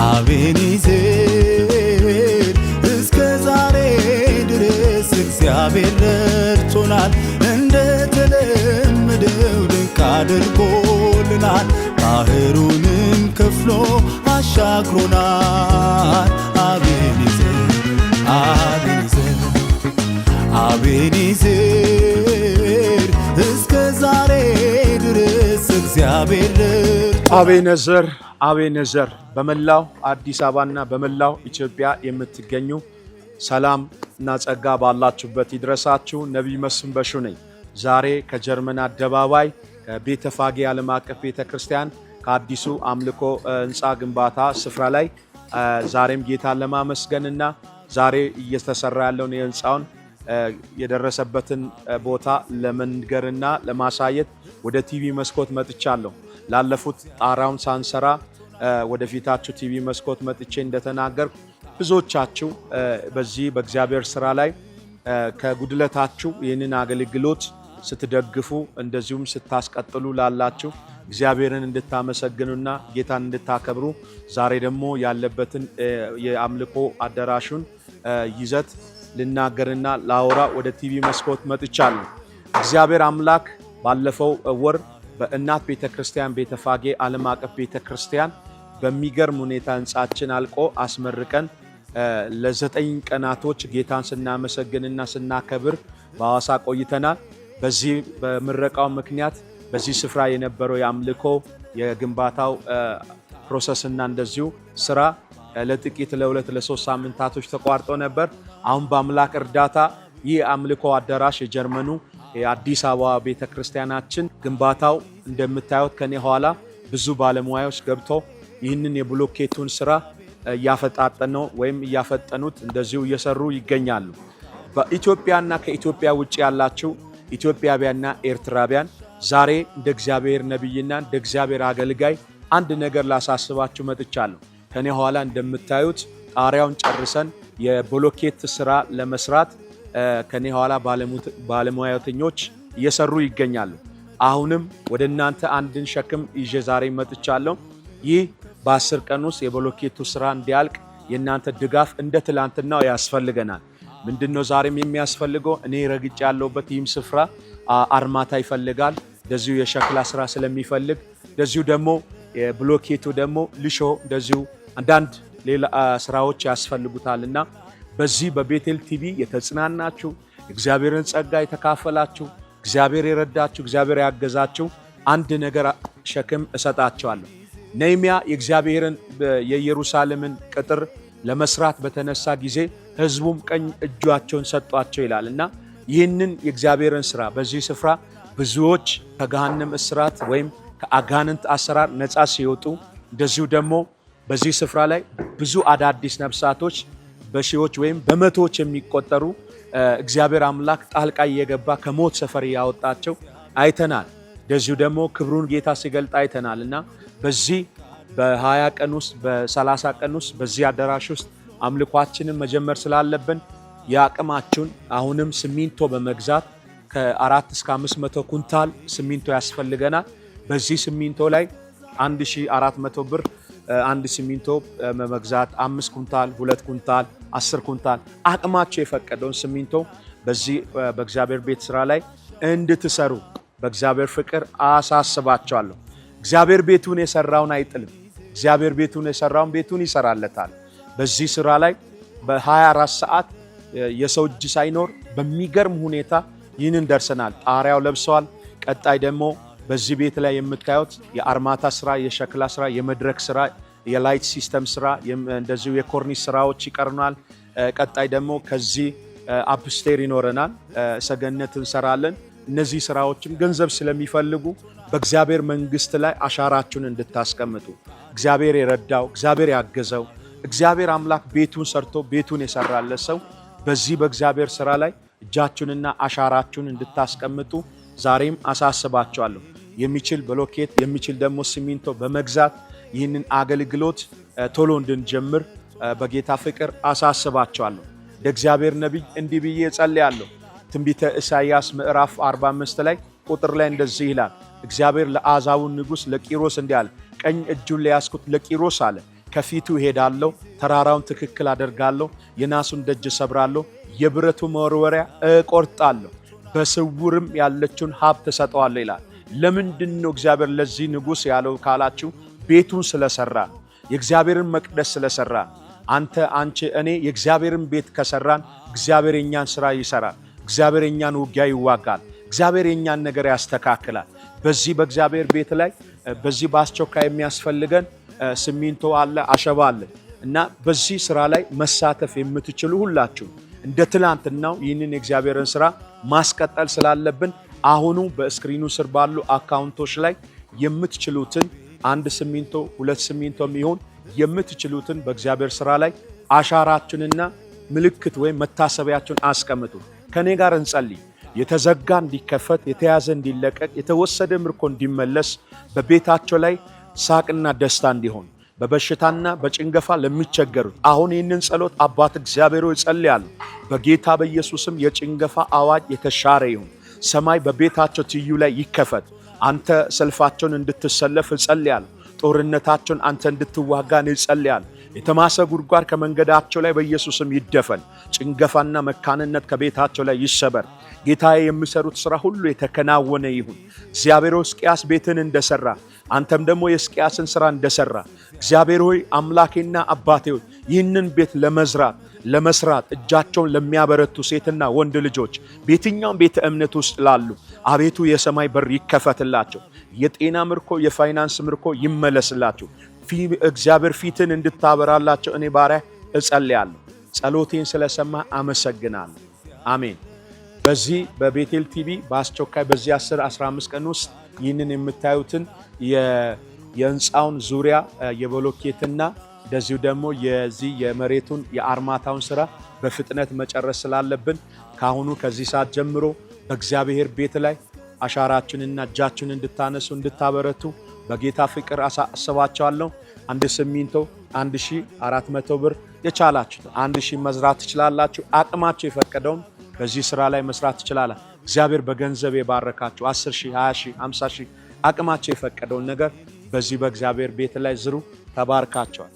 አቤኔዘር እስከ ዛሬ ድረስ እግዚአብሔር ረድቶናል። እንደተለመደው ድንቅ አድርጎልናል። ባህሩንም ከፍሎ አሻግሮናል። አቤኔዘር አቤኔዘር አቤኔዘር እስከ ዛሬ ድረስ እግዚአብሔር አቤኔዘር አቤኔዘር በመላው አዲስ አበባና በመላው ኢትዮጵያ የምትገኙ ሰላም እና ጸጋ ባላችሁበት ይድረሳችሁ። ነብይ መስፍን በሹ ነኝ። ዛሬ ከጀርመን አደባባይ ከቤተፋጌ ዓለም አቀፍ ቤተክርስቲያን ከአዲሱ አምልኮ ህንፃ ግንባታ ስፍራ ላይ ዛሬም ጌታን ለማመስገንና ዛሬ እየተሰራ ያለውን የህንፃውን የደረሰበትን ቦታ ለመንገርና ለማሳየት ወደ ቲቪ መስኮት መጥቻለሁ። ላለፉት ጣራውን ሳንሰራ ወደፊታችሁ ቲቪ መስኮት መጥቼ እንደተናገርኩ ብዙዎቻችሁ በዚህ በእግዚአብሔር ስራ ላይ ከጉድለታችሁ ይህንን አገልግሎት ስትደግፉ እንደዚሁም ስታስቀጥሉ ላላችሁ እግዚአብሔርን እንድታመሰግኑና ጌታን እንድታከብሩ ዛሬ ደግሞ ያለበትን የአምልኮ አዳራሹን ይዘት ልናገርና ላወራ ወደ ቲቪ መስኮት መጥቻለሁ። እግዚአብሔር አምላክ ባለፈው ወር በእናት ቤተክርስቲያን ቤተፋጌ ዓለም አቀፍ ቤተክርስቲያን በሚገርም ሁኔታ ህንጻችን አልቆ አስመርቀን ለ9 ቀናቶች ጌታን ስናመሰግንና ስናከብር በሐዋሳ ቆይተናል። በዚህ በምረቃው ምክንያት በዚህ ስፍራ የነበረው የአምልኮ የግንባታው ፕሮሰስና እንደዚሁ ስራ ለጥቂት ለ2-3 ሳምንታቶች ተቋርጦ ነበር። አሁን በአምላክ እርዳታ ይህ አምልኮ አዳራሽ የጀርመኑ የአዲስ አበባ ቤተክርስቲያናችን ግንባታው እንደምታዩት ከኔ ኋላ ብዙ ባለሙያዎች ገብተው ይህንን የብሎኬቱን ስራ እያፈጣጠነው ወይም እያፈጠኑት እንደዚሁ እየሰሩ ይገኛሉ። በኢትዮጵያና ከኢትዮጵያ ውጪ ያላችሁ ኢትዮጵያውያንና ኤርትራውያን ዛሬ እንደ እግዚአብሔር ነብይና እንደ እግዚአብሔር አገልጋይ አንድ ነገር ላሳስባችሁ መጥቻለሁ። ከኔ ኋላ እንደምታዩት ጣሪያውን ጨርሰን የብሎኬት ስራ ለመስራት ከኔ ኋላ ባለሙያተኞች እየሰሩ ይገኛሉ። አሁንም ወደ እናንተ አንድን ሸክም ይዤ ዛሬ መጥቻለሁ። ይህ በ10 ቀን ውስጥ የብሎኬቱ ስራ እንዲያልቅ የእናንተ ድጋፍ እንደ ትላንትናው ያስፈልገናል። ምንድነው ዛሬም የሚያስፈልገው? እኔ ረግጬ ያለሁበት ይህም ስፍራ አርማታ ይፈልጋል። እንደዚሁ የሸክላ ስራ ስለሚፈልግ እንደዚሁ ደግሞ የብሎኬቱ ደግሞ ልሾ እንደዚሁ አንዳንድ ሌላ ስራዎች ያስፈልጉታልና በዚህ በቤቴል ቲቪ የተጽናናችሁ እግዚአብሔርን ጸጋ የተካፈላችሁ እግዚአብሔር የረዳችሁ እግዚአብሔር ያገዛችሁ አንድ ነገር ሸክም እሰጣቸዋለሁ። ነህምያ የእግዚአብሔርን የኢየሩሳሌምን ቅጥር ለመስራት በተነሳ ጊዜ ህዝቡም ቀኝ እጃቸውን ሰጧቸው ይላልና ይህንን የእግዚአብሔርን ስራ በዚህ ስፍራ ብዙዎች ከገሃነም እስራት ወይም ከአጋንንት አሰራር ነፃ ሲወጡ እንደዚሁ ደግሞ በዚህ ስፍራ ላይ ብዙ አዳዲስ ነፍሳቶች በሺዎች ወይም በመቶዎች የሚቆጠሩ እግዚአብሔር አምላክ ጣልቃ እየገባ ከሞት ሰፈር ያወጣቸው አይተናል። እንደዚሁ ደግሞ ክብሩን ጌታ ሲገልጥ አይተናልና በዚህ በ20 ቀን ውስጥ በ30 ቀን ውስጥ በዚህ አዳራሽ ውስጥ አምልኳችንን መጀመር ስላለብን ያቅማችሁን አሁንም ሲሚንቶ በመግዛት ከ4 እስከ 500 ኩንታል ሲሚንቶ ያስፈልገናል። በዚህ ሲሚንቶ ላይ 1400 ብር አንድ ሲሚንቶ መግዛት 5 ኩንታል 2 ኩንታል 10 ኩንታል አቅማችሁ የፈቀደውን ሲሚንቶ በዚህ በእግዚአብሔር ቤት ስራ ላይ እንድትሰሩ በእግዚአብሔር ፍቅር አሳስባችኋለሁ። እግዚአብሔር ቤቱን የሰራውን አይጥልም። እግዚአብሔር ቤቱን የሰራውን ቤቱን ይሰራለታል። በዚህ ስራ ላይ በ24 ሰዓት የሰው እጅ ሳይኖር በሚገርም ሁኔታ ይህንን ደርሰናል። ጣሪያው ለብሰዋል። ቀጣይ ደግሞ በዚህ ቤት ላይ የምታዩት የአርማታ ስራ፣ የሸክላ ስራ፣ የመድረክ ስራ፣ የላይት ሲስተም ስራ እንደዚሁ የኮርኒስ ስራዎች ይቀርናል። ቀጣይ ደግሞ ከዚህ አፕስቴር ይኖረናል። ሰገነት እንሰራለን። እነዚህ ስራዎችም ገንዘብ ስለሚፈልጉ በእግዚአብሔር መንግስት ላይ አሻራችሁን እንድታስቀምጡ እግዚአብሔር የረዳው እግዚአብሔር ያገዘው እግዚአብሔር አምላክ ቤቱን ሰርቶ ቤቱን የሰራለት ሰው በዚህ በእግዚአብሔር ስራ ላይ እጃችሁንና አሻራችሁን እንድታስቀምጡ ዛሬም አሳስባችኋለሁ። የሚችል ብሎኬት የሚችል ደግሞ ሲሚንቶ በመግዛት ይህንን አገልግሎት ቶሎ እንድንጀምር በጌታ ፍቅር አሳስባችኋለሁ። ለእግዚአብሔር ነብይ እንዲህ ብዬ ጸልያለሁ። ትንቢተ ኢሳይያስ ምዕራፍ 45 ላይ ቁጥር ላይ እንደዚህ ይላል፣ እግዚአብሔር ለአሕዛቡ ንጉሥ ለቂሮስ እንዲህ አለ፣ ቀኝ እጁን ለያዝኩት ለቂሮስ አለ ከፊቱ እሄዳለሁ፣ ተራራውን ትክክል አደርጋለሁ፣ የናሱን ደጅ እሰብራለሁ፣ የብረቱ መወርወሪያ እቆርጣለሁ፣ በስውርም ያለችውን ሀብት እሰጠዋለሁ ይላል። ለምንድን ነው እግዚአብሔር ለዚህ ንጉሥ ያለው ካላችሁ ቤቱን ስለሰራ፣ የእግዚአብሔርን መቅደስ ስለሰራ። አንቺ፣ እኔ የእግዚአብሔርን ቤት ከሰራን እግዚአብሔር የኛን ሥራ ይሰራል። እግዚአብሔር የኛን ውጊያ ይዋጋል። እግዚአብሔር የኛን ነገር ያስተካክላል። በዚህ በእግዚአብሔር ቤት ላይ በዚህ በአስቸኳይ የሚያስፈልገን ሲሚንቶ አለ፣ አሸባ አለ እና በዚህ ስራ ላይ መሳተፍ የምትችሉ ሁላችሁ እንደ ትላንትናው ይህንን የእግዚአብሔርን ስራ ማስቀጠል ስላለብን አሁኑ በስክሪኑ ስር ባሉ አካውንቶች ላይ የምትችሉትን 1 ሲሚንቶ 2 ሲሚንቶ የሚሆን የምትችሉትን በእግዚአብሔር ስራ ላይ አሻራችሁንና ምልክት ወይም መታሰቢያችሁን አስቀምጡ። ከኔ ጋር እንጸልይ። የተዘጋ እንዲከፈት፣ የተያዘ እንዲለቀቅ፣ የተወሰደ ምርኮ እንዲመለስ፣ በቤታቸው ላይ ሳቅና ደስታ እንዲሆን፣ በበሽታና በጭንገፋ ለሚቸገሩት አሁን ይህንን ጸሎት አባት እግዚአብሔር ሆይ ጸልያለሁ። በጌታ በኢየሱስም የጭንገፋ አዋጅ የተሻረ ይሁን። ሰማይ በቤታቸው ትይዩ ላይ ይከፈት። አንተ ሰልፋቸውን እንድትሰለፍ እጸልያለሁ። ጦርነታቸውን አንተ እንድትዋጋ እጸልያለሁ። የተማሰ ጉድጓድ ከመንገዳቸው ላይ በኢየሱስም ይደፈን። ጭንገፋና መካንነት ከቤታቸው ላይ ይሰበር። ጌታዬ የሚሰሩት ሥራ ሁሉ የተከናወነ ይሁን። እግዚአብሔር ሕዝቅያስ ቤትን እንደሰራ አንተም ደግሞ የሕዝቅያስን ሥራ እንደሰራ እግዚአብሔር ሆይ አምላኬና አባቴ ሆይ ይህንን ቤት ለመስራት እጃቸውን ለሚያበረቱ ሴትና ወንድ ልጆች በየትኛውም ቤተ እምነት ውስጥ ላሉ አቤቱ የሰማይ በር ይከፈትላቸው። የጤና ምርኮ፣ የፋይናንስ ምርኮ ይመለስላቸው። እግዚአብሔር ፊትን እንድታበራላቸው እኔ ባሪያ እጸልያለሁ። ጸሎቴን ስለሰማ አመሰግናለሁ። አሜን። በዚህ በቤቴል ቲቪ በአስቸኳይ በዚህ 10-15 ቀን ውስጥ ይህንን የምታዩትን የህንፃውን ዙሪያ የብሎኬትና እንደዚሁ ደግሞ የዚህ የመሬቱን የአርማታውን ስራ በፍጥነት መጨረስ ስላለብን ካሁኑ ከዚህ ሰዓት ጀምሮ በእግዚአብሔር ቤት ላይ አሻራችንና እጃችንን እንድታነሱ እንድታበረቱ በጌታ ፍቅር አሳስባችኋለሁ። 1 ሲሚንቶ 1400 ብር የቻላችሁ 1000 መዝራት ትችላላችሁ። አቅማችሁ የፈቀደውን በዚህ ስራ ላይ መስራት ትችላላችሁ። እግዚአብሔር በገንዘብ የባረካችሁ 10,000 20,000 50,000 አቅማችሁ የፈቀደውን ነገር በዚህ በእግዚአብሔር ቤት ላይ ዝሩ። ተባርካችኋል።